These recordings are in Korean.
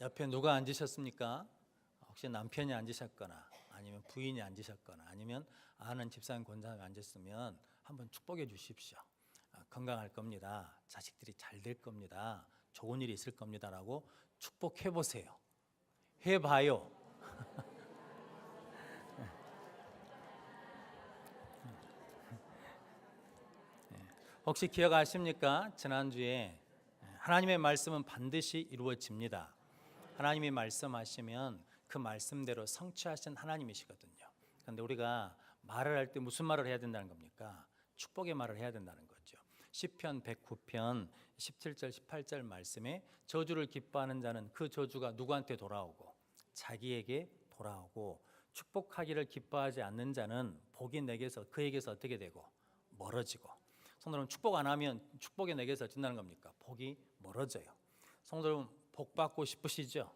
옆에 누가 앉으셨습니까? 혹시 남편이 앉으셨거나 아니면 부인이 앉으셨거나 아니면 아는 집사님 권사님이 앉았으면 한번 축복해 주십시오. 건강할 겁니다. 자식들이 잘 될 겁니다. 좋은 일이 있을 겁니다라고 축복해 보세요. 해봐요. 혹시 기억하십니까? 지난주에 하나님의 말씀은 반드시 이루어집니다. 하나님이 말씀하시면 그 말씀대로 성취하신 하나님이시거든요. 그런데 우리가 말을 할 때 무슨 말을 해야 된다는 겁니까? 축복의 말을 해야 된다는 거죠. 시편 109편 17절 18절 말씀에 저주를 기뻐하는 자는 그 저주가 누구한테 돌아오고 자기에게 돌아오고 축복하기를 기뻐하지 않는 자는 복이 내게서 그에게서 어떻게 되고 멀어지고. 성도 여러분, 축복 안 하면 축복이 내게서 진다는 겁니까? 복이 멀어져요. 성도 여러분, 복 받고 싶으시죠?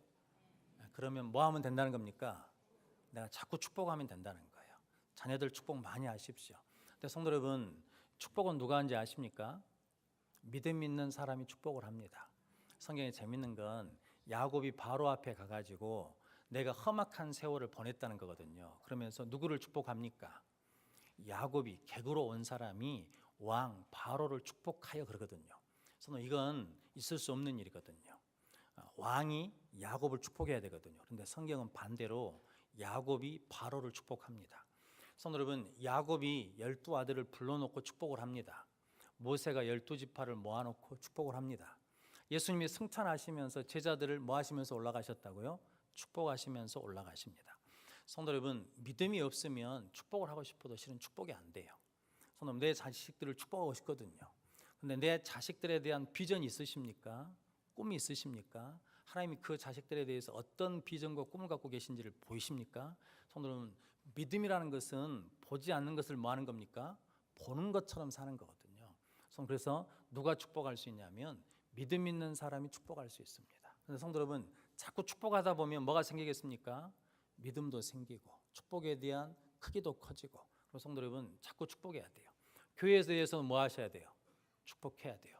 그러면 뭐 하면 된다는 겁니까? 내가 자꾸 축복하면 된다는 거예요. 자녀들 축복 많이 하십시오. 근데 성도 여러분, 축복은 누가 하는지 아십니까? 믿음 있는 사람이 축복을 합니다. 성경에 재밌는 건 야곱이 바로 앞에 가가지고 내가 험악한 세월을 보냈다는 거거든요. 그러면서 누구를 축복합니까? 야곱이 객으로 온 사람이 왕 바로를 축복하여 그러거든요. 그래서 이건 있을 수 없는 일이거든요. 왕이 야곱을 축복해야 되거든요. 그런데 성경은 반대로 야곱이 바로를 축복합니다. 성도 여러분, 야곱이 12아들을 불러놓고 축복을 합니다. 모세가 12지파를 모아놓고 축복을 합니다. 예수님이 승천하시면서 제자들을 뭐 하시면서 올라가셨다고요? 축복하시면서 올라가십니다. 성도 여러분, 믿음이 없으면 축복을 하고 싶어도 실은 축복이 안 돼요. 성도 여러분, 내 자식들을 축복하고 싶거든요. 근데 내 자식들에 대한 비전이 있으십니까? 꿈이 있으십니까? 하나님이 그 자식들에 대해서 어떤 비전과 꿈을 갖고 계신지를 보이십니까? 성도 여러분, 믿음이라는 것은 보지 않는 것을 뭐 하는 겁니까? 보는 것처럼 사는 거거든요. 그래서 누가 축복할 수 있냐면 믿음 있는 사람이 축복할 수 있습니다. 그래서 성도 여러분, 자꾸 축복하다 보면 뭐가 생기겠습니까? 믿음도 생기고 축복에 대한 크기도 커지고. 그래서 성도 여러분, 자꾸 축복해야 돼요. 교회에 대해서 뭐 하셔야 돼요? 축복해야 돼요.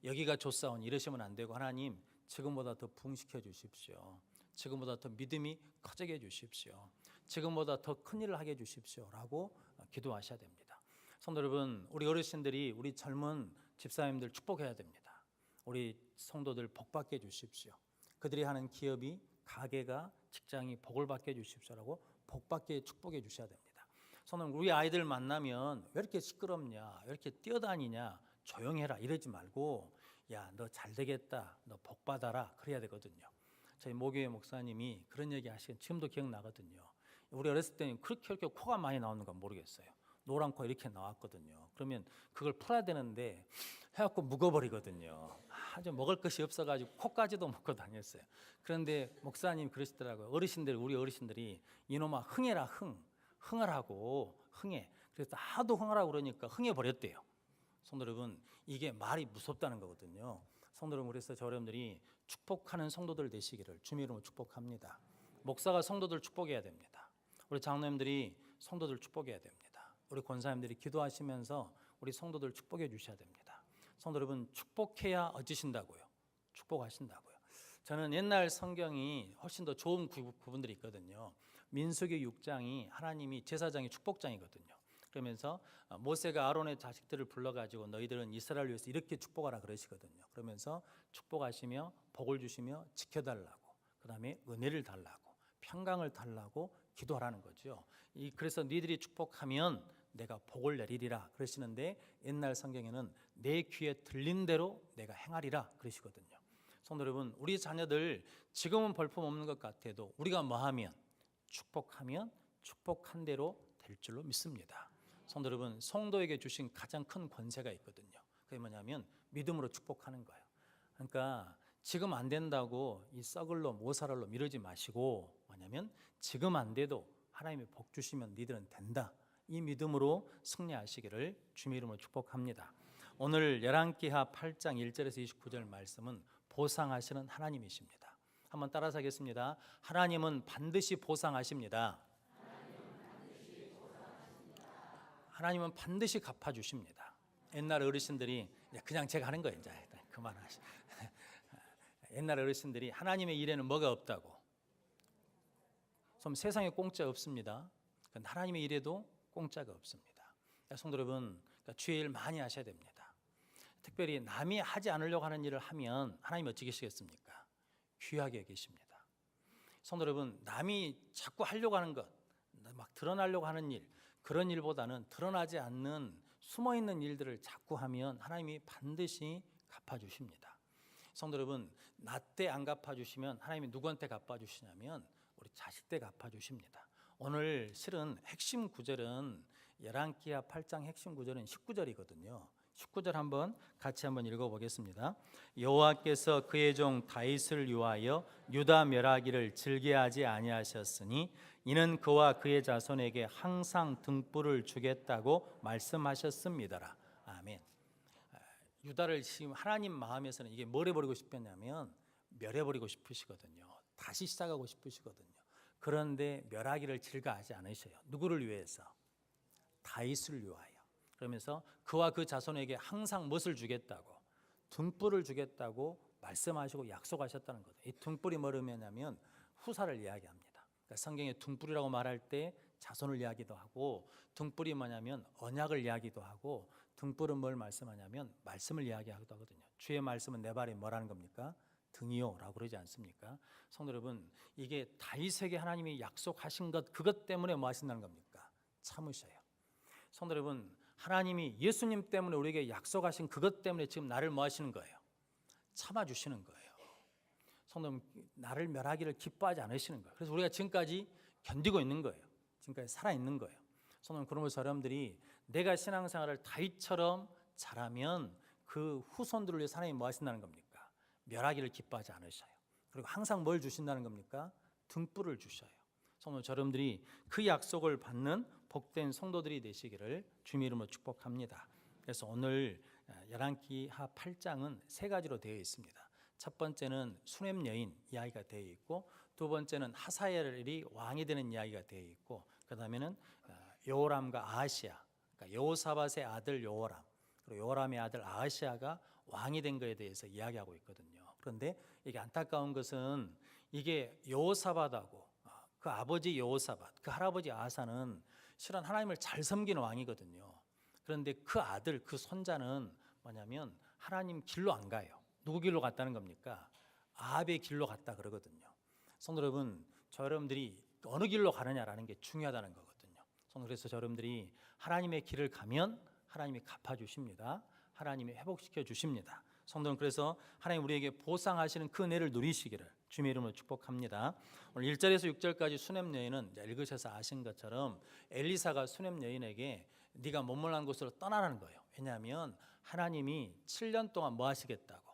여기가 좋사오니 이러시면 안 되고, 하나님 지금보다 더 부흥시켜 주십시오. 지금보다 더 믿음이 커지게 해주십시오. 지금보다 더 큰 일을 하게 해주십시오 라고 기도하셔야 됩니다. 성도 여러분, 우리 어르신들이 우리 젊은 집사님들 축복해야 됩니다. 우리 성도들 복받게 해주십시오. 그들이 하는 기업이, 가게가, 직장이 복을 받게 해주십시오라고 복받게 축복해 주셔야 됩니다. 성도 여러분, 우리 아이들 만나면 왜 이렇게 시끄럽냐, 왜 이렇게 뛰어다니냐, 조용해라 이러지 말고, 야, 너 잘 되겠다, 너 복 받아라 그래야 되거든요. 저희 모교회 목사님이 그런 얘기 하시긴 지금도 기억나거든요. 우리 어렸을 때는 그렇게 코가 많이 나오는 건 모르겠어요. 노란 코 이렇게 나왔거든요. 그러면 그걸 풀어야 되는데 해갖고 묵어버리거든요. 아주 먹을 것이 없어가지고 코까지도 먹고 다녔어요. 그런데 목사님 그러시더라고요. 우리 어르신들이 이놈아 흥해라, 흥을 하고 흥해. 그래서 하도 흥하라고 그러니까 흥해버렸대요. 성도 여러분, 이게 말이 무섭다는 거거든요. 성도 여러분, 그래서 저 여러분들이 축복하는 성도들 되시기를 주님의 이름으로 축복합니다. 목사가 성도들 축복해야 됩니다. 우리 장로님들이 성도들 축복해야 됩니다. 우리 권사님들이 기도하시면서 우리 성도들 축복해 주셔야 됩니다. 성도 여러분, 축복해야 어찌신다고요? 축복하신다고요. 저는 옛날 성경이 훨씬 더 좋은 부분들이 있거든요. 민수기 6장이 하나님이 제사장이 축복장이거든요. 그러면서 모세가 아론의 자식들을 불러가지고 너희들은 이스라엘을 위해서 이렇게 축복하라 그러시거든요. 그러면서 축복하시며 복을 주시며 지켜달라고, 그 다음에 은혜를 달라고, 평강을 달라고 기도하라는 거죠. 그래서 너희들이 축복하면 내가 복을 내리리라 그러시는데, 옛날 성경에는 내 귀에 들린 대로 내가 행하리라 그러시거든요. 성도 여러분, 우리 자녀들 지금은 볼품없는 것 같아도 우리가 뭐하면, 축복하면 축복한 대로 될 줄로 믿습니다. 성도 여러분, 성도에게 주신 가장 큰 권세가 있거든요. 그게 뭐냐면 믿음으로 축복하는 거예요. 그러니까 지금 안 된다고 이 썩을 놈, 못 살을 놈 이러지 마시고, 뭐냐면 지금 안 돼도 하나님이 복 주시면 니들은 된다, 이 믿음으로 승리하시기를 주님의 이름으로 축복합니다. 오늘 열왕기하 8장 1절에서 29절 말씀은 보상하시는 하나님이십니다. 한번 따라서 하겠습니다. 하나님은 반드시 보상하십니다. 하나님은 반드시 갚아주십니다. 옛날 어르신들이 그냥 제가 하는 거예요. 이제 그만하시. 옛날 어르신들이 하나님의 일에는 뭐가 없다고. 좀 세상에 공짜 없습니다. 하나님의 일에도 공짜가 없습니다. 성도 여러분, 주의 일 많이 하셔야 됩니다. 특별히 남이 하지 않으려고 하는 일을 하면 하나님 어찌 계시겠습니까? 귀하게 계십니다. 성도 여러분, 남이 자꾸 하려고 하는 것, 막 드러나려고 하는 일, 그런 일보다는 드러나지 않는 숨어있는 일들을 자꾸 하면 하나님이 반드시 갚아주십니다. 성도 여러분, 나 때 안 갚아주시면 하나님이 누구한테 갚아주시냐면 우리 자식 때 갚아주십니다. 오늘 실은 핵심 구절은 열왕기하 8장 핵심 구절은 19절이거든요. 19절 같이 한번 읽어보겠습니다. 여호와께서 그의 종 다윗을 위하여 유다 멸하기를 즐겨하지 아니하셨으니 이는 그와 그의 자손에게 항상 등불을 주겠다고 말씀하셨습니다라. 아멘. 유다를 지금 하나님 마음에서는 이게 뭘 해버리고 싶었냐면 멸해버리고 싶으시거든요. 다시 시작하고 싶으시거든요. 그런데 멸하기를 즐거워하지 않으셔요. 누구를 위해서? 다윗을 위하여. 그러면서 그와 그 자손에게 항상 무엇을 주겠다고? 등불을 주겠다고 말씀하시고 약속하셨다는 거죠. 이 등불이 뭐냐면 후사를 이야기합니다. 그러니까 성경에 등불이라고 말할 때 자손을 이야기도 하고, 등불이 뭐냐면 언약을 이야기도 하고, 등불은 뭘 말씀하냐면 말씀을 이야기하기도 하거든요. 주의 말씀은 내 발에 뭐라는 겁니까? 등이요라고 그러지 않습니까? 성도 여러분, 이게 다윗에게 하나님이 약속하신 것, 그것 때문에 뭐 하신다는 겁니까? 참으셔요. 성도 여러분, 하나님이 예수님 때문에 우리에게 약속하신 그것 때문에 지금 나를 뭐 하시는 거예요? 참아주시는 거예요. 성도 여러분, 나를 멸하기를 기뻐하지 않으시는 거예요. 그래서 우리가 지금까지 견디고 있는 거예요. 지금까지 살아있는 거예요. 성도 여러분, 그러면서 여러분들이 내가 신앙생활을 다윗처럼 잘하면 그 후손들을 위해 하나님이 뭐 하신다는 겁니까? 멸하기를 기뻐하지 않으셔요. 그리고 항상 뭘 주신다는 겁니까? 등불을 주셔요. 성도 여러분들이 그 약속을 받는 복된 성도들이 되시기를 주님의 이름으로 축복합니다. 그래서 오늘 열왕기하 8장은 세 가지로 되어 있습니다. 첫 번째는 수넴 여인 이야기가 되어 있고, 두 번째는 하사엘이 왕이 되는 이야기가 되어 있고, 그 다음에는 여호람과 아하시아, 그러니까 여호사밧의 아들 여호람, 그리고 여호람의 아들 아하시아가 왕이 된 것에 대해서 이야기하고 있거든요. 그런데 이게 안타까운 것은 이게 여호사밧하고 그 아버지 여호사밧, 그 할아버지 아하사는 실은 하나님을 잘 섬기는 왕이거든요. 그런데 그 아들, 그 손자는 뭐냐면 하나님 길로 안 가요. 누구 길로 갔다는 겁니까? 아합의 길로 갔다 그러거든요. 성도 여러분, 저 여러분들이 어느 길로 가느냐라는 게 중요하다는 거거든요. 그래서 저 여러분들이 하나님의 길을 가면 하나님이 갚아주십니다. 하나님이 회복시켜 주십니다. 성도는 그래서 하나님 우리에게 보상하시는 그 은혜를 누리시기를 주님의 이름으로 축복합니다. 오늘 1절에서 6절까지 수넴 여인은 읽으셔서 아신 것처럼 엘리사가 수넴 여인에게 네가 머물란 곳으로 떠나라는 거예요. 왜냐하면 하나님이 7년 동안 뭐 하시겠다고?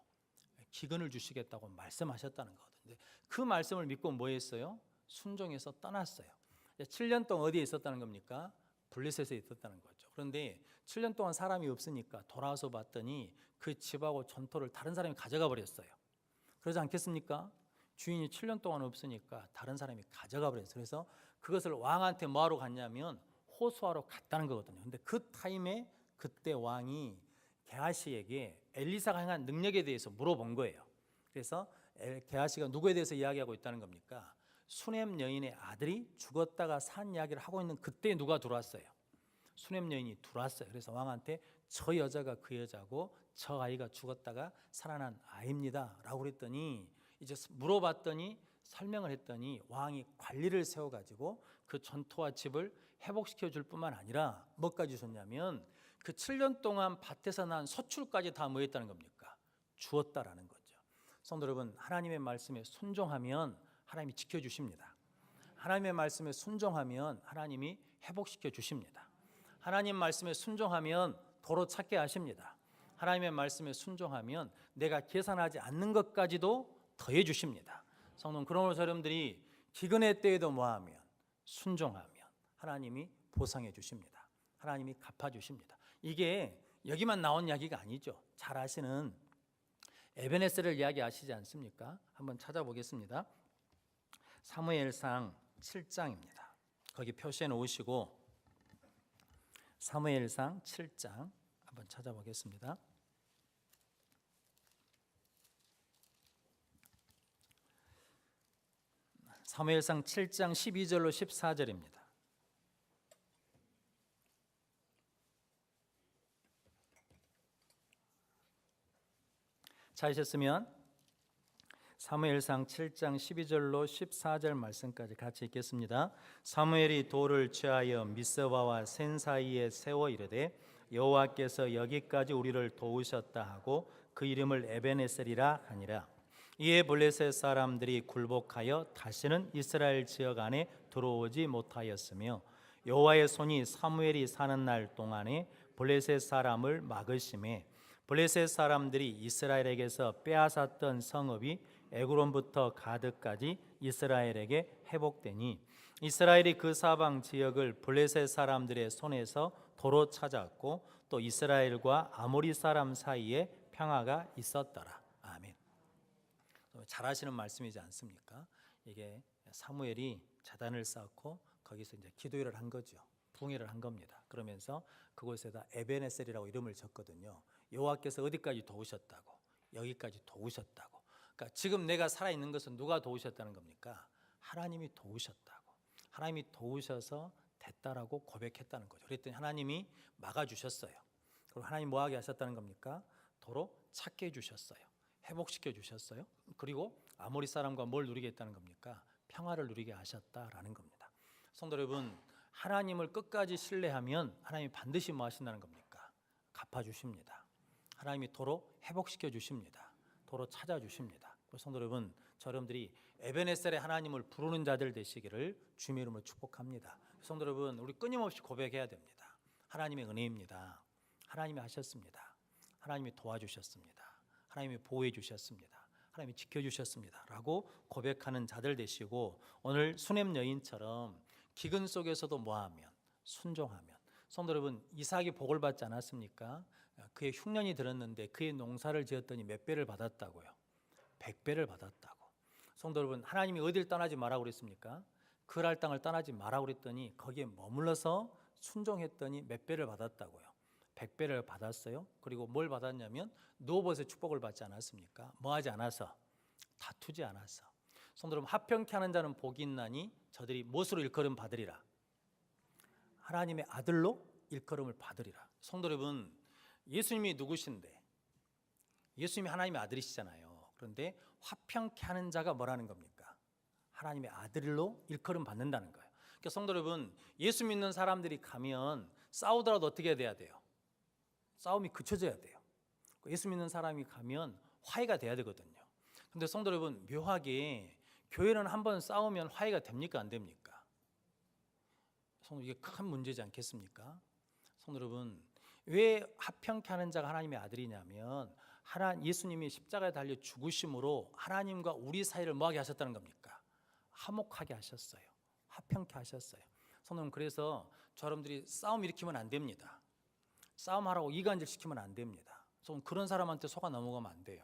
기근을 주시겠다고 말씀하셨다는 거거든요. 그 말씀을 믿고 뭐 했어요? 순종해서 떠났어요. 7년 동안 어디에 있었다는 겁니까? 블레셋에 있었다는 거죠. 그런데 7년 동안 사람이 없으니까 돌아와서 봤더니 그 집하고 전토를 다른 사람이 가져가 버렸어요. 그러지 않겠습니까? 주인이 7년 동안 없으니까 다른 사람이 가져가 버렸어요. 그래서 그것을 왕한테 뭐하러 갔냐면 호소하러 갔다는 거거든요. 근데 그 타임에 그때 왕이 게하시에게 엘리사가 행한 능력에 대해서 물어본 거예요. 그래서 게하시가 누구에 대해서 이야기하고 있다는 겁니까? 수넴 여인의 아들이 죽었다가 산 이야기를 하고 있는 그때 누가 들어왔어요? 수넴 여인이 들어왔어요. 그래서 왕한테 저 여자가 그 여자고 저 아이가 죽었다가 살아난 아이입니다 라고 그랬더니, 이제 물어봤더니 설명을 했더니 왕이 관리를 세워가지고 그 전토와 집을 회복시켜 줄 뿐만 아니라 뭐까지 줬냐면 그 7년 동안 밭에서 난 소출까지 다 뭐 했다는 겁니까? 주었다라는 거죠. 성도 여러분, 하나님의 말씀에 순종하면 하나님이 지켜주십니다. 하나님의 말씀에 순종하면 하나님이 회복시켜 주십니다. 하나님 말씀에 순종하면 도로 찾게 하십니다. 하나님의 말씀에 순종하면 내가 계산하지 않는 것까지도 더해 주십니다. 성도 그런 여러분들이 기근의 때에도 뭐하면 순종하면 하나님이 보상해 주십니다. 하나님이 갚아 주십니다. 이게 여기만 나온 이야기가 아니죠. 잘 아시는 에베네셀을 이야기 아시지 않습니까? 한번 찾아보겠습니다. 사무엘상 7장입니다. 거기 표시해 놓으시고 사무엘상 7장 한번 찾아보겠습니다. 사무엘상 7장 12절로 14절입니다. 찾으셨으면 사무엘상 7장 12절로 14절 말씀까지 같이 읽겠습니다. 사무엘이 돌을 취하여 미스바와 센 사이에 세워 이르되 여호와께서 여기까지 우리를 도우셨다 하고 그 이름을 에벤에셀이라 하니라. 이에 블레셋 사람들이 굴복하여 다시는 이스라엘 지역 안에 들어오지 못하였으며 여호와의 손이 사무엘이 사는 날 동안에 블레셋 사람을 막으심에 블레셋 사람들이 이스라엘에게서 빼앗았던 성읍이 에그론부터 가드까지 이스라엘에게 회복되니 이스라엘이 그 사방 지역을 블레셋 사람들의 손에서 도로 찾았고 또 이스라엘과 아모리 사람 사이에 평화가 있었더라. 아멘. 잘 아시는 말씀이지 않습니까? 이게 사무엘이 제단을 쌓고 거기서 이제 기도회를 한 거죠. 부흥회를 한 겁니다. 그러면서 그곳에다 에벤에셀이라고 이름을 적거든요. 여호와께서 어디까지 도우셨다고, 여기까지 도우셨다고. 그러니까 지금 내가 살아있는 것은 누가 도우셨다는 겁니까? 하나님이 도우셨다고. 하나님이 도우셔서 됐다라고 고백했다는 거죠. 그랬더니 하나님이 막아주셨어요. 그리고 하나님 뭐하게 하셨다는 겁니까? 도로 찾게 해주셨어요. 회복시켜 주셨어요. 그리고 아모리 사람과 뭘 누리게 했다는 겁니까? 평화를 누리게 하셨다라는 겁니다. 성도 여러분, 하나님을 끝까지 신뢰하면 하나님이 반드시 뭐 하신다는 겁니까? 갚아주십니다. 하나님이 도로 회복시켜 주십니다. 도로 찾아주십니다. 성도 여러분, 여러분들이 에벤에셀의 하나님을 부르는 자들 되시기를 주님의 이름으로 축복합니다. 성도 여러분, 우리 끊임없이 고백해야 됩니다. 하나님의 은혜입니다. 하나님이 하셨습니다. 하나님이 도와주셨습니다. 하나님이 보호해 주셨습니다. 하나님이 지켜주셨습니다 라고 고백하는 자들 되시고, 오늘 수넴 여인처럼 기근 속에서도 뭐하면? 순종하면. 성도 여러분, 이삭이 복을 받지 않았습니까? 그의 흉년이 들었는데 그의 농사를 지었더니 몇 배를 받았다고요? 100배를 받았다고. 성도 여러분, 하나님이 어딜 떠나지 말라고 그랬습니까? 그랄 땅을 떠나지 말라고 그랬더니 거기에 머물러서 순종했더니 몇 배를 받았다고요? 100배를 받았어요. 그리고 뭘 받았냐면 누워버릇의 축복을 받지 않았습니까? 뭐 하지 않아서? 다투지 않아서. 성도 여러분, 화평케 하는 자는 복이 있나니 저들이 무엇으로 일컬음 받으리라? 하나님의 아들로 일컬음을 받으리라. 성도 여러분, 예수님이 누구신데? 예수님이 하나님의 아들이시잖아요. 그런데 화평케 하는 자가 뭐라는 겁니까? 하나님의 아들로 일컬음 받는다는 거예요. 그러니까 성도 여러분, 예수 믿는 사람들이 가면 싸우더라도 어떻게 해야 돼요? 싸움이 그쳐져야 돼요. 예수 믿는 사람이 가면 화해가 돼야 되거든요. 근데 성도 여러분, 묘하게 교회는 한번 싸우면 화해가 됩니까? 안 됩니까? 성도, 이게 큰 문제지 않겠습니까? 성도 여러분, 왜 화평케 하는 자가 하나님의 아들이냐면 예수님이 십자가에 달려 죽으심으로 하나님과 우리 사이를 뭐하게 하셨다는 겁니까? 화목하게 하셨어요. 화평케 하셨어요. 성도 여러분, 그래서 여러분들이 싸움 일으키면 안 됩니다. 싸움하라고 이간질 시키면 안 됩니다. 그런 사람한테 속아 넘어가면 안 돼요.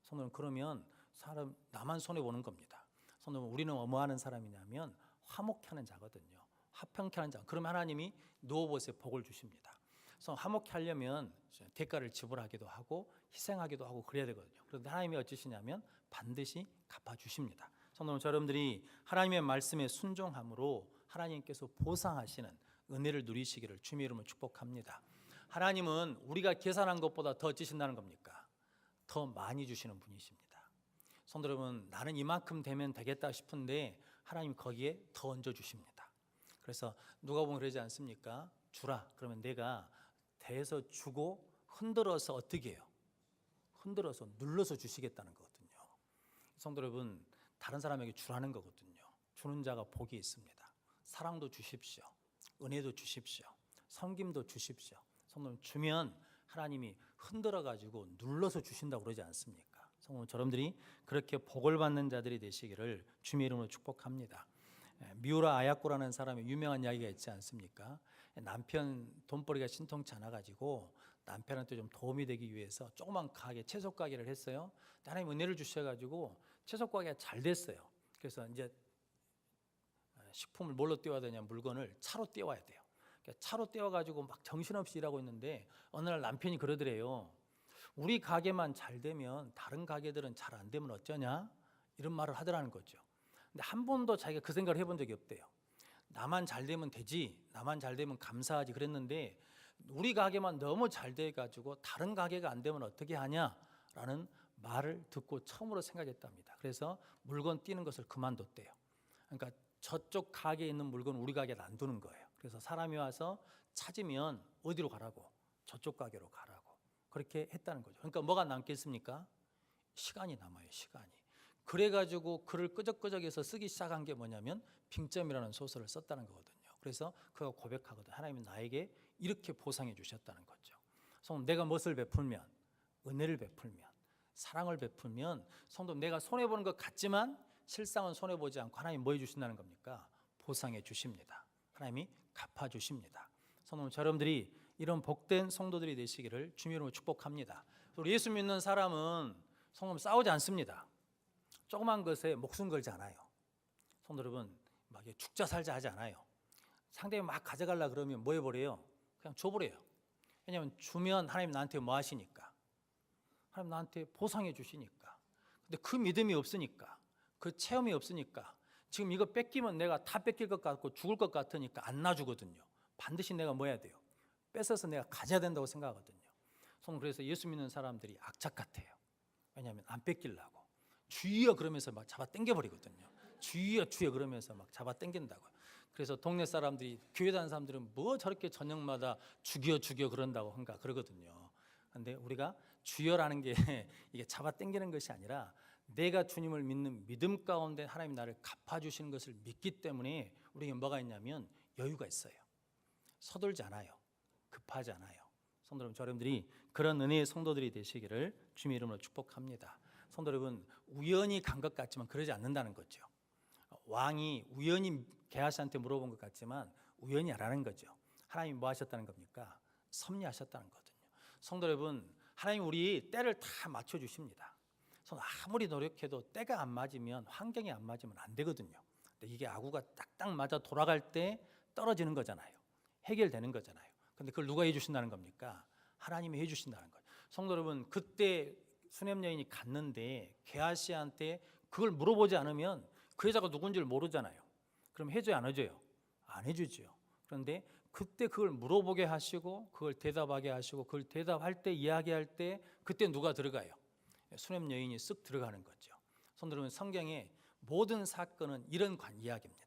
성도 여러분, 그러면 사람 나만 손해 보는 겁니다. 성도 여러분, 우리는 뭐 하는 사람이냐면 화목케 하는 자거든요. 화평케 하는 자. 그러면 하나님이 누워보세요 복을 주십니다. 그래서 화목케 하려면 대가를 지불하기도 하고 희생하기도 하고 그래야 되거든요. 그런데 하나님이 어찌시냐면 반드시 갚아주십니다. 성도 여러분, 여러분들이 하나님의 말씀에 순종함으로 하나님께서 보상하시는 은혜를 누리시기를 주님의 이름으로 축복합니다. 하나님은 우리가 계산한 것보다 더 어찌신다는 겁니까? 더 많이 주시는 분이십니다. 성도 여러분, 나는 이만큼 되면 되겠다 싶은데 하나님 거기에 더 얹어주십니다. 그래서 누가 보면 그러지 않습니까? 주라. 그러면 내가 대서 주고 흔들어서 어떻게 해요? 흔들어서 눌러서 주시겠다는 거거든요. 성도 여러분, 다른 사람에게 주라는 거거든요. 주는 자가 복이 있습니다. 사랑도 주십시오. 은혜도 주십시오. 섬김도 주십시오. 성도 여러분, 주면 하나님이 흔들어 가지고 눌러서 주신다고 그러지 않습니까? 성도 여러분, 여러분들이 그렇게 복을 받는 자들이 되시기를 주님의 이름으로 축복합니다. 미우라 아야코라는 사람의 유명한 이야기가 있지 않습니까? 남편 돈벌이가 신통치 않아 가지고 남편한테 좀 도움이 되기 위해서 조그만 가게, 채소 가게를 했어요. 하나님 은혜를 주셔 가지고 채소 가게가 잘 됐어요. 그래서 이제 식품을 뭘로 떼어야 되냐, 물건을 차로 떼어야 돼요. 차로 떼어가지고 막 정신없이 일하고 있는데 어느 날 남편이 그러더래요. 우리 가게만 잘 되면 다른 가게들은 잘 안 되면 어쩌냐? 이런 말을 하더라는 거죠. 근데 한 번도 자기가 그 생각을 해본 적이 없대요. 나만 잘 되면 되지, 나만 잘 되면 감사하지 그랬는데 우리 가게만 너무 잘 돼가지고 다른 가게가 안 되면 어떻게 하냐라는 말을 듣고 처음으로 생각했답니다. 그래서 물건 띄는 것을 그만뒀대요. 그러니까 저쪽 가게에 있는 물건 우리 가게에 안 두는 거예요. 그래서 사람이 와서 찾으면 어디로 가라고? 저쪽 가게로 가라고. 그렇게 했다는 거죠. 그러니까 뭐가 남겠습니까? 시간이 남아요. 시간이. 그래가지고 글을 끄적끄적해서 쓰기 시작한 게 뭐냐면 빙점이라는 소설을 썼다는 거거든요. 그래서 그가 고백하거든. 하나님이 나에게 이렇게 보상해 주셨다는 거죠. 성도, 내가 무엇을 베풀면, 은혜를 베풀면, 사랑을 베풀면, 성도, 내가 손해 보는 것 같지만 실상은 손해 보지 않고 하나님 뭐 해주신다는 겁니까? 보상해 주십니다. 하나님이 갚아 주십니다. 성도 여러분들이 이런 복된 성도들이 되시기를 주님의 이름으로 축복합니다. 우리 예수 믿는 사람은 성도 싸우지 않습니다. 조그만 것에 목숨 걸지 않아요. 성도 여러분, 막 죽자 살자 하지 않아요. 상대방이 막 가져가려 그러면 뭐 해버려요? 그냥 줘버려요. 왜냐하면 주면 하나님 나한테 뭐 하시니까, 하나님 나한테 보상해 주시니까. 근데 그 믿음이 없으니까, 그 체험이 없으니까 지금 이거 뺏기면 내가 다 뺏길 것 같고 죽을 것 같으니까 안 놔주거든요. 반드시 내가 뭐 해야 돼요? 뺏어서 내가 가져야 된다고 생각하거든요. 그래서 예수 믿는 사람들이 악착 같아요. 왜냐하면 안 뺏기려고 주여 그러면서 막 잡아 당겨버리거든요. 주여 주여 그러면서 막 잡아 당긴다고요. 그래서 동네 사람들이, 교회 다니는 사람들은 뭐 저렇게 저녁마다 죽여 죽여 그런다고 한가 그러거든요. 그런데 우리가 주여라는 게 이게 잡아 당기는 것이 아니라 내가 주님을 믿는 믿음 가운데 하나님이 나를 갚아주시는 것을 믿기 때문에 우리에게 뭐가 있냐면 여유가 있어요. 서둘지 않아요. 급하지 않아요. 성도 여러분, 여러분들이 그런 은혜의 성도들이 되시기를 주님의 이름으로 축복합니다. 성도 여러분, 우연히 간 것 같지만 그러지 않는다는 거죠. 왕이 우연히 게하시한테 물어본 것 같지만 우연히 아라는 거죠. 하나님이 뭐 하셨다는 겁니까? 섭리하셨다는 거거든요. 성도 여러분, 하나님 우리 때를 다 맞춰주십니다. 아무리 노력해도 때가 안 맞으면, 환경이 안 맞으면 안 되거든요. 근데 이게 아구가 딱딱 맞아 돌아갈 때 떨어지는 거잖아요. 해결되는 거잖아요. 근데 그걸 누가 해주신다는 겁니까? 하나님이 해주신다는 거예요. 성도 여러분, 그때 수냄 여인이 갔는데 게하시한테 그걸 물어보지 않으면 그 여자가 누군지를 모르잖아요. 그럼 해줘요, 안 해줘요? 안 해주죠. 그런데 그때 그걸 물어보게 하시고 그걸 대답하게 하시고 그걸 대답할 때, 이야기할 때 그때 누가 들어가요? 수냄 여인이 쓱 들어가는 거죠. 성도 여러분, 성경의 모든 사건은 이런 이야기입니다.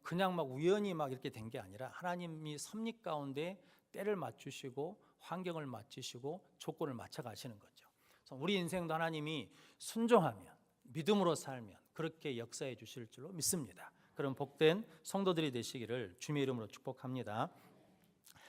그냥 막 우연히 막 이렇게 된 게 아니라 하나님이 섭리 가운데 때를 맞추시고 환경을 맞추시고 조건을 맞춰 가시는 거죠. 우리 인생도 하나님이 순종하면, 믿음으로 살면 그렇게 역사해 주실 줄로 믿습니다. 그런 복된 성도들이 되시기를 주님의 이름으로 축복합니다.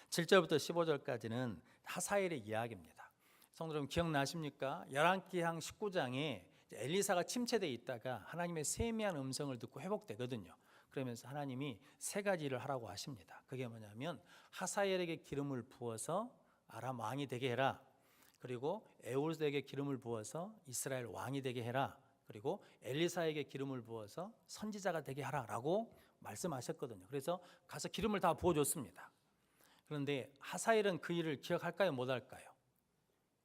7절부터 15절까지는 하사엘의 이야기입니다. 성도 여러분, 기억나십니까? 열왕기상 19장에 엘리사가 침체되어 있다가 하나님의 세미한 음성을 듣고 회복되거든요. 그러면서 하나님이 세 가지를 하라고 하십니다. 그게 뭐냐면 하사엘에게 기름을 부어서 아람 왕이 되게 해라. 그리고 에홀에게 기름을 부어서 이스라엘 왕이 되게 해라. 그리고 엘리사에게 기름을 부어서 선지자가 되게 하라라고 말씀하셨거든요. 그래서 가서 기름을 다 부어줬습니다. 그런데 하사엘은 그 일을 기억할까요? 못할까요?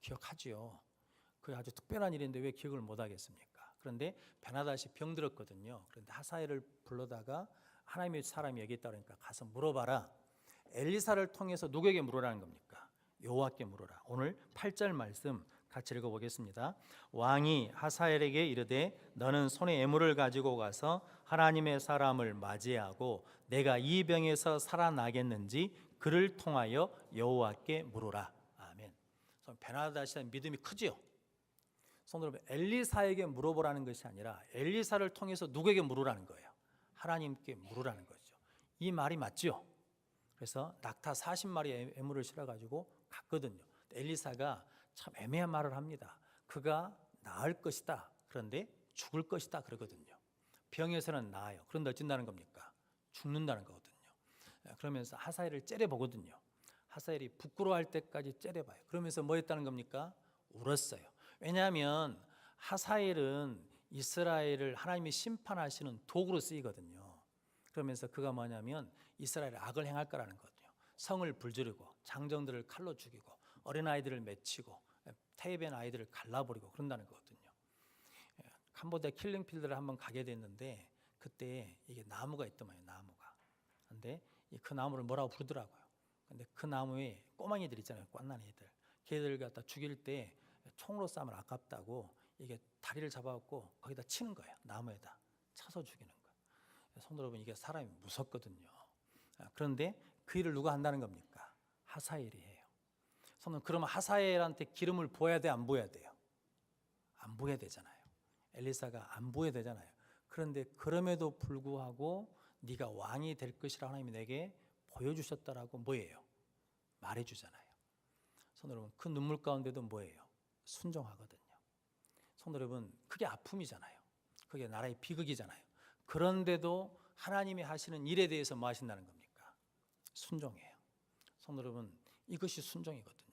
기억하지요. 그게 아주 특별한 일인데 왜 기억을 못하겠습니까? 그런데 베나다시 병들었거든요. 그런데 하사엘을 불러다가 하나님의 사람이 여기 있다 그러니까 가서 물어봐라. 엘리사를 통해서 누구에게 물으라는 겁니까? 여호와께 물어라. 오늘 8절 말씀 같이 읽어보겠습니다. 왕이 하사엘에게 이르되 너는 손에 애물을 가지고 가서 하나님의 사람을 맞이하고 내가 이 병에서 살아나겠는지 그를 통하여 여호와께 물으라. 아멘. 베나다시의 믿음이 크지요. 성도 여러분, 엘리사에게 물어보라는 것이 아니라 엘리사를 통해서 누구에게 물으라는 거예요? 하나님께 물으라는 거죠. 이 말이 맞죠? 그래서 낙타 40마리 애물을 실어가지고 갔거든요. 엘리사가 참 애매한 말을 합니다. 그가 나을 것이다. 그런데 죽을 것이다 그러거든요. 병에서는 나아요. 그런데 어쩐다는 겁니까? 죽는다는 거거든요. 그러면서 하사엘을 째려보거든요. 하사엘이 부끄러워할 때까지 째려봐요. 그러면서 뭐 했다는 겁니까? 울었어요. 왜냐하면 하사엘은 이스라엘을 하나님이 심판하시는 도구로 쓰이거든요. 그러면서 그가 뭐냐면 이스라엘의 악을 행할 거라는 거거든요. 성을 불지르고 장정들을 칼로 죽이고 어린아이들을 맺히고 태ében 아이들을 갈라버리고 그런다는 거거든요. 캄보디아 킬링필드를 한번 가게 됐는데 그때 이게 나무가 있더만요. 나무가. 근데 그 나무를 뭐라고 부르더라고요. 근데 그 나무에 꼬맹이들 있잖아요. 꽌난 애들. 걔들 갖다 죽일 때 총으로 쏴면 아깝다고 이게 다리를 잡아갖고 거기다 치는 거예요. 나무에다 쳐서 죽이는 거예요. 성도 여러분, 이게 사람이 무섭거든요. 그런데 그 일을 누가 한다는 겁니까? 하사엘이 해요. 성도, 그러면 하사엘한테 기름을 부어야 돼, 안 부어야 돼요? 안 부어야 되잖아요. 엘리사가 안 부어야 되잖아요. 그런데 그럼에도 불구하고 네가 왕이 될 것이라 하나님이 내게 보여주셨다라고 뭐예요? 말해주잖아요. 성도 여러분, 그 눈물 가운데도 뭐예요? 순종하거든요. 성도 여러분, 그게 아픔이잖아요. 그게 나라의 비극이잖아요. 그런데도 하나님이 하시는 일에 대해서 뭐 하신다는 겁니까? 순종해요. 성도 여러분, 이것이 순종이거든요.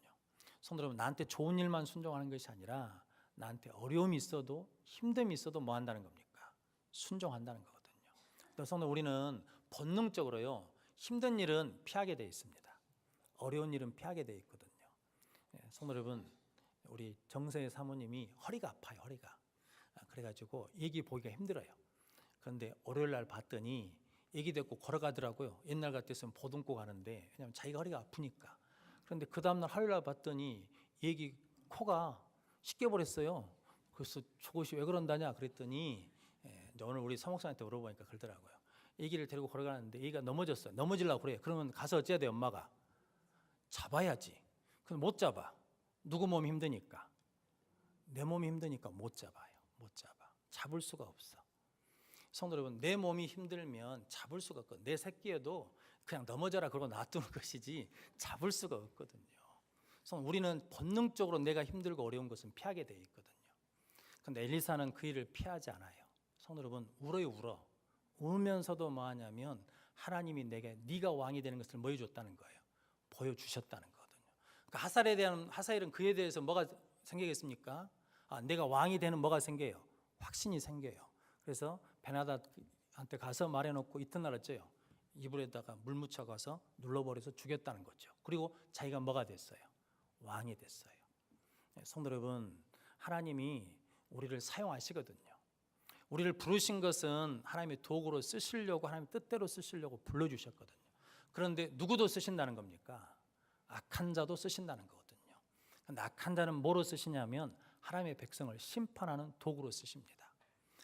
성도 여러분, 나한테 좋은 일만 순종하는 것이 아니라 나한테 어려움이 있어도 힘듦이 있어도 뭐 한다는 겁니까? 순종한다는 거거든요. 성도, 우리는 본능적으로요, 힘든 일은 피하게 되어 있습니다. 어려운 일은 피하게 되어 있거든요. 성도 여러분, 우리 정세의 사모님이 허리가 아파요. 허리가. 그래가지고 애기 보기가 힘들어요. 그런데 월요일 날 봤더니 애기 데리고 걸어가더라고요. 옛날 같았으면 보듬고 가는데, 왜냐하면 자기가 허리가 아프니까. 그런데 그 다음날 화요일 날 봤더니 애기 코가 씻겨버렸어요. 그래서 저것이 왜 그런다냐 그랬더니 오늘 우리 사목사한테 물어보니까 그러더라고요. 애기를 데리고 걸어가는데 애기가 넘어졌어요. 넘어지려고 그래요. 그러면 가서 어째야 돼? 엄마가 잡아야지. 근데 못 잡아. 누구 몸이 힘드니까? 내 몸이 힘드니까 못 잡아요. 못 잡아. 잡을 수가 없어. 성도 여러분, 내 몸이 힘들면 잡을 수가 없거든요. 내 새끼여도 그냥 넘어져라 그러고 놔두는 것이지 잡을 수가 없거든요. 우리는 본능적으로 내가 힘들고 어려운 것은 피하게 되어 있거든요. 그런데 엘리사는 그 일을 피하지 않아요. 성도 여러분, 울어요. 울어. 울면서도 뭐 하냐면 하나님이 내게 네가 왕이 되는 것을 뭐 해줬다는 거예요? 보여주셨다는 거거든요. 그러니까 하사엘은 그에 대해서 뭐가 생기겠습니까? 내가 왕이 되는 뭐가 생겨요? 확신이 생겨요. 그래서 베나닷한테 가서 말해놓고 이튿날 어째요? 이불에다가 물 묻혀가서 눌러버려서 죽였다는 거죠. 그리고 자기가 뭐가 됐어요? 왕이 됐어요. 성도 여러분, 하나님이 우리를 사용하시거든요. 우리를 부르신 것은 하나님의 도구로 쓰시려고, 하나님 뜻대로 쓰시려고 불러주셨거든요. 그런데 누구도 쓰신다는 겁니까? 악한 자도 쓰신다는 거거든요. 그런데 악한 자는 뭐로 쓰시냐면 하나님의 백성을 심판하는 도구로 쓰십니다.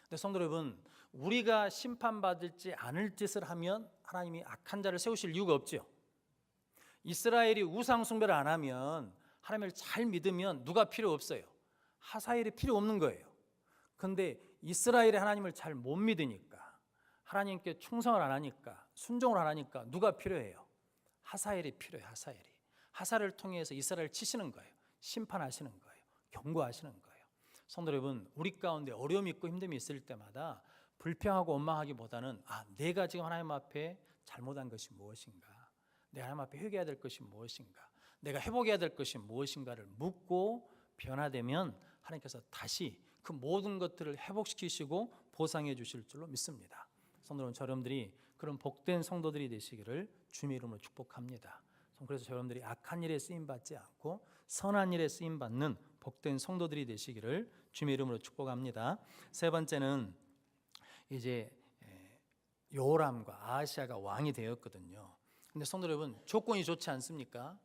근데 성도 여러분, 우리가 심판받을지 않을 짓을 하면 하나님이 악한 자를 세우실 이유가 없죠. 이스라엘이 우상 숭배를 안 하면, 하나님을 잘 믿으면 누가 필요 없어요? 하사엘이 필요 없는 거예요. 그런데 이스라엘이 하나님을 잘 못 믿으니까, 하나님께 충성을 안 하니까, 순종을 안 하니까 누가 필요해요? 하사엘이 필요해요. 하사엘을 통해서 이스라엘을 치시는 거예요. 심판하시는 거예요. 경고하시는 거예요. 성도 여러분, 우리 가운데 어려움이 있고 힘듦이 있을 때마다 불평하고 원망하기보다는 내가 지금 하나님 앞에 잘못한 것이 무엇인가, 내가 하나님 앞에 회개해야 될 것이 무엇인가, 내가 회복해야 될 것이 무엇인가를 묻고 변화되면 하나님께서 다시 그 모든 것들을 회복시키시고 보상해 주실 줄로 믿습니다. 성도 여러분, 여러분들이 그런 복된 성도들이 되시기를 주님의 이름으로 축복합니다. 그래서 여러분들이 악한 일에 쓰임받지 않고 선한 일에 쓰임받는 복된 성도들이 되시기를 주님의 이름으로 축복합니다. 세 번째는 이제 요람과 아하시아가 왕이 되었거든요. 근데 성도 여러분, 조건이 좋지 않습니까?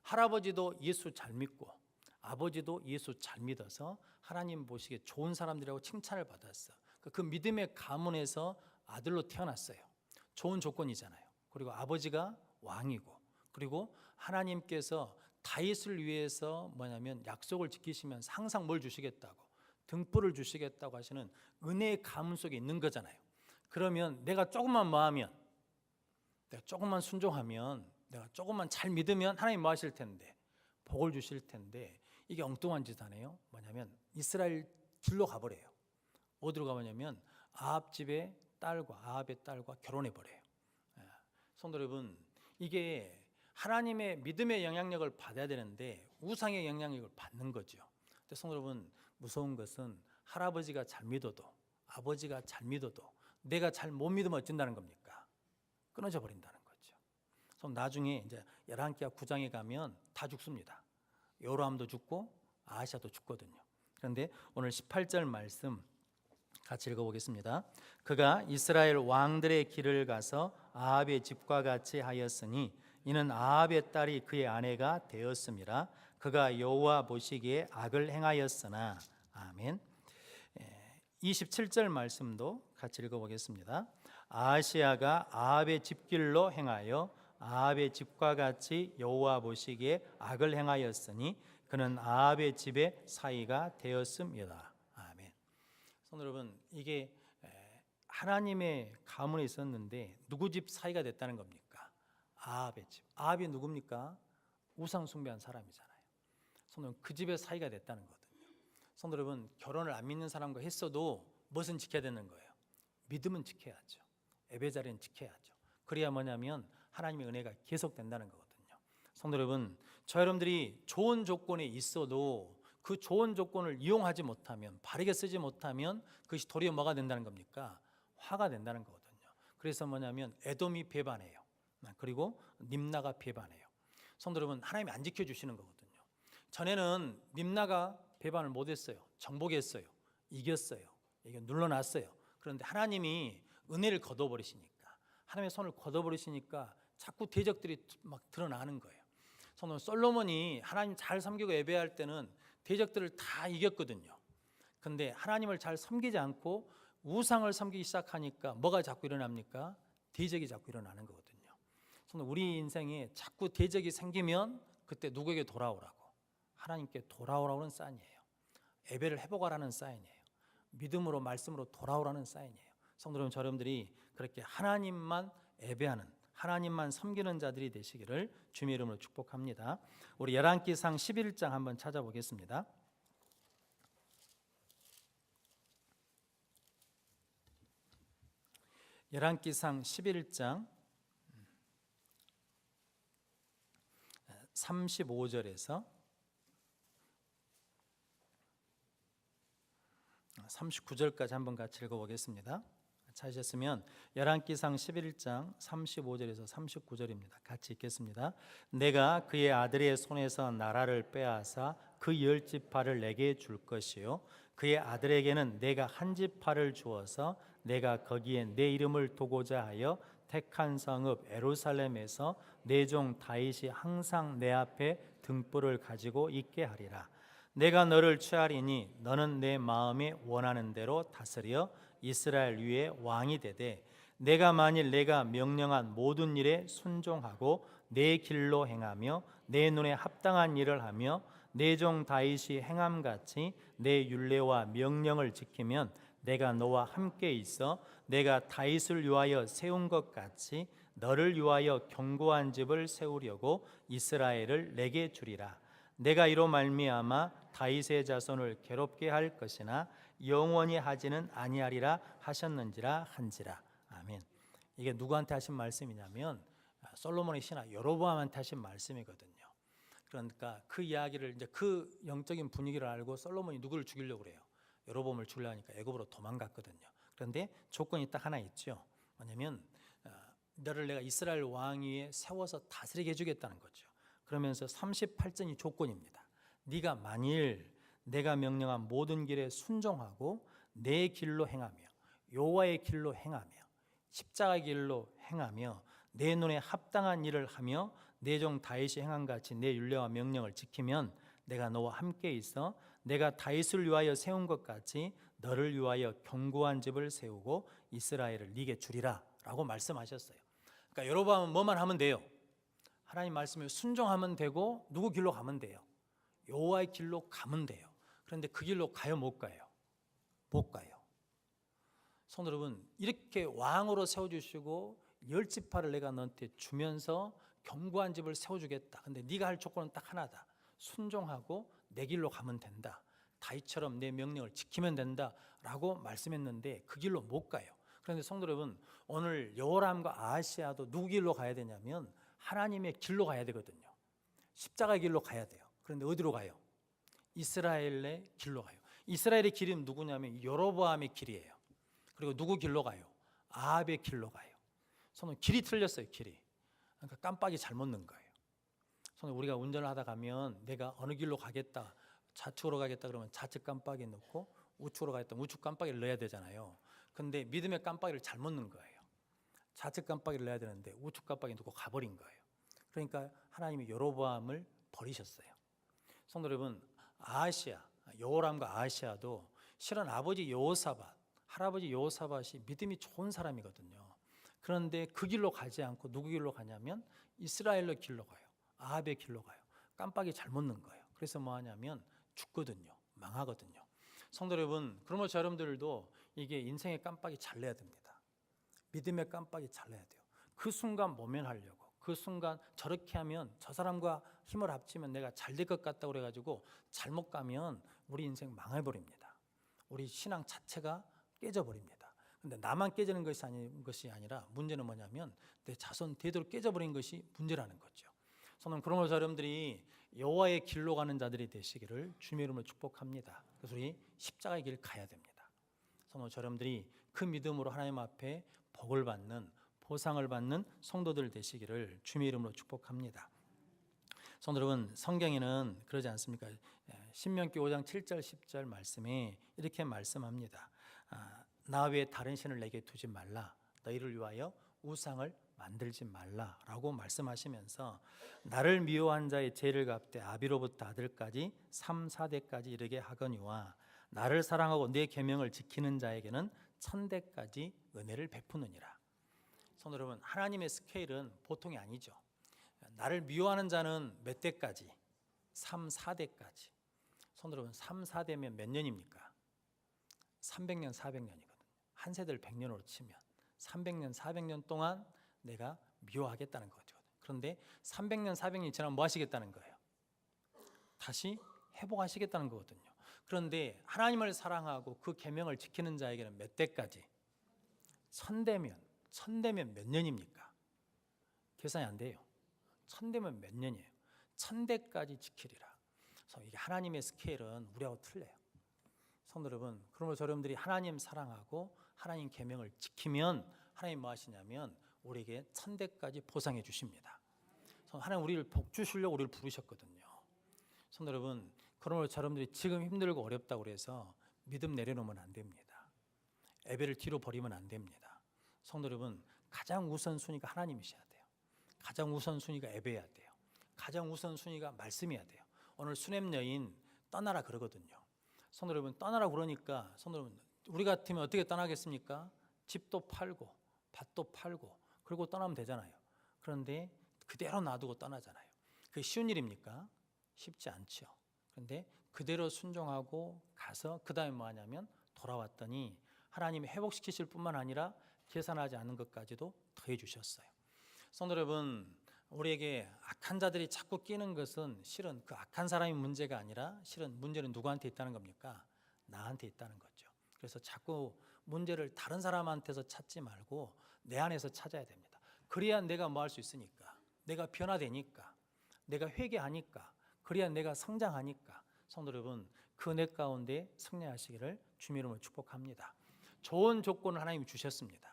할아버지도 예수 잘 믿고 아버지도 예수 잘 믿어서 하나님 보시기에 좋은 사람들이라고 칭찬을 받았어. 그 믿음의 가문에서 아들로 태어났어요. 좋은 조건이잖아요. 그리고 아버지가 왕이고, 그리고 하나님께서 다윗을 위해서 뭐냐면 약속을 지키시면서 항상 뭘 주시겠다고, 등불을 주시겠다고 하시는 은혜의 가문 속에 있는 거잖아요. 그러면 내가 조금만 뭐하면, 내가 조금만 순종하면, 내가 조금만 잘 믿으면 하나님 뭐 하실 텐데? 복을 주실 텐데, 이게 엉뚱한 짓 하네요. 뭐냐면 이스라엘 길로 가버려요. 어디로 가버냐면 아합의 딸과 결혼해 버려요. 성도 여러분, 이게 하나님의 믿음의 영향력을 받아야 되는데 우상의 영향력을 받는 거죠. 근데 성도 여러분, 무서운 것은 할아버지가 잘 믿어도, 아버지가 잘 믿어도 내가 잘 못 믿으면 어쩐다는 겁니까? 끊어져 버린다는 거죠. 그래서 나중에 이제 열왕기하 9장에 가면 다 죽습니다. 요람도 죽고 아하시아도 죽거든요. 그런데 오늘 18절 말씀 같이 읽어보겠습니다. 그가 이스라엘 왕들의 길을 가서 아합의 집과 같이 하였으니 이는 아합의 딸이 그의 아내가 되었음이라. 그가 여호와 보시기에 악을 행하였으나. 아멘. 27절 말씀도 같이 읽어보겠습니다. 아하시야가 아합의 집길로 행하여 아합의 집과 같이 여호와 보시기에 악을 행하였으니 그는 아합의 집의 사이가 되었음이다. 아멘. 성도 여러분, 이게 하나님의 가문에 있었는데 누구 집 사이가 됐다는 겁니까? 아합의 집. 아합이 누굽니까? 우상 숭배한 사람이잖아요. 성도 여러분, 그 집의 사이가 됐다는 거거든요. 성도 여러분, 결혼을 안 믿는 사람과 했어도 무엇은 지켜야 되는 거예요? 믿음은 지켜야죠. 예배 자리는 지켜야죠. 그래야 뭐냐면 하나님의 은혜가 계속된다는 거거든요. 성도 여러분, 저 여러분들이 좋은 조건에 있어도 그 좋은 조건을 이용하지 못하면, 바르게 쓰지 못하면 그것이 도리어 뭐가 된다는 겁니까? 화가 된다는 거거든요. 그래서 뭐냐면 에돔이 배반해요. 그리고 림나가 배반해요. 성도 여러분, 하나님이 안 지켜주시는 거거든요. 전에는 림나가 배반을 못했어요. 정복했어요. 이겼어요. 이게 눌러놨어요. 그런데 하나님이 은혜를 거둬버리시니까, 하나님의 손을 거둬버리시니까 자꾸 대적들이 막 드러나는 거예요. 성도 솔로몬이 하나님 잘 섬기고 예배할 때는 대적들을 다 이겼거든요. 그런데 하나님을 잘 섬기지 않고 우상을 섬기기 시작하니까 뭐가 자꾸 일어납니까? 대적이 자꾸 일어나는 거거든요. 성도, 우리 인생에 자꾸 대적이 생기면 그때 누구에게 돌아오라고? 하나님께 돌아오라는 사인이에요. 예배를 회복하라는 사인이에요. 믿음으로 말씀으로 돌아오라는 사인이에요. 성도 여러분, 여러분들이 그렇게 하나님만 예배하는, 하나님만 섬기는 자들이 되시기를 주님의 이름으로 축복합니다. 우리 열왕기상 11장 한번 찾아보겠습니다. 열왕기상 11장 35절에서 39절까지 한번 같이 읽어보겠습니다. 찾으셨으면 열왕기상 11장 35절에서 39절입니다. 같이 읽겠습니다. 내가 그의 아들의 손에서 나라를 빼앗아 그 10지파를 내게 줄 것이요 그의 아들에게는 내가 한 지파를 주어서 내가 거기에 내 이름을 두고자 하여 택한 성읍 예루살렘에서 내 종 다윗이 항상 내 앞에 등불을 가지고 있게 하리라. 내가 너를 취하리니 너는 내 마음에 원하는 대로 다스려 이스라엘 위에 왕이 되되 내가 만일 내가 명령한 모든 일에 순종하고 내 길로 행하며 내 눈에 합당한 일을 하며 내 종 다윗이 행함같이 내 율례와 명령을 지키면 내가 너와 함께 있어 내가 다윗을 위하여 세운 것 같이 너를 위하여 견고한 집을 세우려고 이스라엘을 내게 주리라. 내가 이로 말미암아 다윗의 자손을 괴롭게 할 것이나 영원히 하지는 아니하리라 하셨는지라 한지라. 아멘. 이게 누구한테 하신 말씀이냐면 솔로몬의 신하 여로보암한테 하신 말씀이거든요. 그러니까 그 이야기를, 이제 그 영적인 분위기를 알고 솔로몬이 누구를 죽이려고 그래요? 여로보암을 죽이려고 하니까 애굽으로 도망갔거든요. 그런데 조건이 딱 하나 있죠. 뭐냐면 너를 내가 이스라엘 왕 위에 세워서 다스리게 해주겠다는 거죠. 그러면서 38전이 조건입니다. 네가 만일 내가 명령한 모든 길에 순종하고 내 길로 행하며 여호와의 길로 행하며 십자가의 길로 행하며 내 눈에 합당한 일을 하며 내 종 다윗이 행한 같이 내 율례와 명령을 지키면 내가 너와 함께 있어 내가 다윗을 위하여 세운 것 같이 너를 위하여 견고한 집을 세우고 이스라엘을 네게 주리라 라고 말씀하셨어요. 그러니까 여로보암은 뭐만 하면 돼요? 하나님 말씀에 순종하면 되고 누구 길로 가면 돼요? 여호와의 길로 가면 돼요. 그런데 그 길로 가요, 못 가요? 못 가요. 성도 여러분, 이렇게 왕으로 세워주시고 10지파를 내가 너한테 주면서 견고한 집을 세워주겠다. 근데 네가 할 조건은 딱 하나다. 순종하고 내 길로 가면 된다. 다윗처럼 내 명령을 지키면 된다 라고 말씀했는데 그 길로 못 가요. 그런데 성도 여러분, 오늘 여호람과 아하시야도 누구 길로 가야 되냐면 하나님의 길로 가야 되거든요. 십자가의 길로 가야 돼요. 그런데 어디로 가요? 이스라엘의 길로 가요. 이스라엘의 길이 누구냐면 여로보암의 길이에요. 그리고 누구 길로 가요? 아합의 길로 가요. 저는 길이 틀렸어요. 길이. 그러니까 깜빡이 잘못 넣은 거예요. 저는 우리가 운전을 하다 가면 내가 어느 길로 가겠다, 좌측으로 가겠다 그러면 좌측 깜빡이 넣고 우측으로 가있던 우측 깜빡이를 넣어야 되잖아요. 근데 믿음의 깜빡이를 잘못 넣은 거예요. 좌측 깜빡이를 넣어야 되는데 우측 깜빡이 넣고 가버린 거예요. 그러니까 하나님이 여로보암을 버리셨어요. 성도 여러분, 여호람과 아하시아도 실은 아버지 여호사밧, 할아버지 여호사밧이 믿음이 좋은 사람이거든요. 그런데 그 길로 가지 않고 누구 길로 가냐면 이스라엘의 길로 가요. 아합의 길로 가요. 깜빡이 잘못 넣은 거예요. 그래서 뭐 하냐면 죽거든요. 망하거든요. 성도 여러분, 그러므로 여러분들도 이게 인생의 깜빡이 잘 내야 됩니다. 믿음의 깜빡이 잘 내야 돼요. 그 순간 모면하려고, 그 순간 저렇게 하면 저 사람과 힘을 합치면 내가 잘 될 것 같다고 그래가지고 잘못 가면 우리 인생 망해버립니다. 우리 신앙 자체가 깨져버립니다. 근데 나만 깨지는 것이 아니라 문제는 뭐냐면 내 자손 대대로 깨져버린 것이 문제라는 거죠. 저는 그러므로 여러분들이 여호와의 길로 가는 자들이 되시기를 주님의 이름으로 축복합니다. 그래서 우리 십자가의 길 가야 됩니다. 저는 여러분들이 그 믿음으로 하나님 앞에 복을 받는, 보상을 받는 성도들 되시기를 주님의 이름으로 축복합니다. 성도 여러분, 성경에는 그러지 않습니까? 신명기 5장 7절 10절 말씀에 이렇게 말씀합니다. 나 외에 다른 신을 내게 두지 말라. 너희를 위하여 우상을 만들지 말라라고 말씀하시면서 나를 미워한 자의 죄를 갚되 아비로부터 아들까지 3, 4대까지 이르게 하거니와 나를 사랑하고 내 계명을 지키는 자에게는 1000대까지 은혜를 베푸느니라. 성도 여러분, 하나님의 스케일은 보통이 아니죠. 나를 미워하는 자는 몇 대까지? 3, 4대까지. 성도 여러분, 3, 4대면 몇 년입니까? 300년, 400년이거든요. 한 세대를 100년으로 치면 300년, 400년 동안 내가 미워하겠다는 거죠. 그런데 300년, 400년이 지나면 뭐 하시겠다는 거예요? 다시 회복하시겠다는 거거든요. 그런데 하나님을 사랑하고 그 계명을 지키는 자에게는 몇 대까지? 1000대면 몇 년입니까? 계산이 안 돼요. 1000대면 몇 년이에요? 1000대까지 지키리라. 그래서 이게 하나님의 스케일은 우리하고 틀려요. 성도 여러분, 그러므로 여러분들이 하나님 사랑하고 하나님 계명을 지키면 하나님 뭐 하시냐면 우리에게 1000대까지 보상해 주십니다. 하나님 우리를 복 주시려고 우리를 부르셨거든요. 성도 여러분, 그러므로 여러분들이 지금 힘들고 어렵다고 그래서 믿음 내려놓으면 안 됩니다. 예배를 뒤로 버리면 안 됩니다. 성도 여러분, 가장 우선순위가 하나님이셔야 돼요. 가장 우선순위가 예배해야 돼요. 가장 우선순위가 말씀해야 돼요. 오늘 수냄 여인 떠나라 그러거든요. 성도 여러분, 떠나라 그러니까 성도 여러분, 우리 같으면 어떻게 떠나겠습니까? 집도 팔고 밭도 팔고 그리고 떠나면 되잖아요. 그런데 그대로 놔두고 떠나잖아요. 그게 쉬운 일입니까? 쉽지 않죠. 그런데 그대로 순종하고 가서 그 다음에 뭐 하냐면 돌아왔더니 하나님이 회복시키실 뿐만 아니라 계산하지 않은 것까지도 더해 주셨어요. 성도 여러분, 우리에게 악한 자들이 자꾸 끼는 것은 실은 그 악한 사람이 문제가 아니라 실은 문제는 누구한테 있다는 겁니까? 나한테 있다는 거죠. 그래서 자꾸 문제를 다른 사람한테서 찾지 말고 내 안에서 찾아야 됩니다. 그래야 내가 뭐 할 수 있으니까, 내가 변화되니까, 내가 회개하니까, 그래야 내가 성장하니까. 성도 여러분, 그 은혜 가운데 승리하시기를 주님의 이름으로 축복합니다. 좋은 조건을 하나님이 주셨습니다.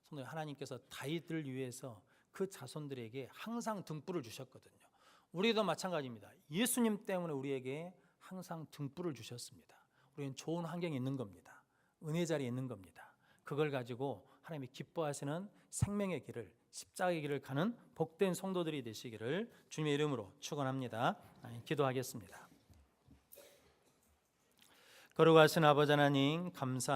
성도 여러분, 하나님께서 다윗을 위해서 그 자손들에게 항상 등불을 주셨거든요. 우리도 마찬가지입니다. 예수님 때문에 우리에게 항상 등불을 주셨습니다. 우리는 좋은 환경에 있는 겁니다. 은혜 자리에 있는 겁니다. 그걸 가지고 하나님이 기뻐하시는 생명의 길을, 십자가의 길을 가는 복된 성도들이 되시기를 주님의 이름으로 축원합니다. 기도하겠습니다. 거룩하신 아버지 하나님, 감사합니다.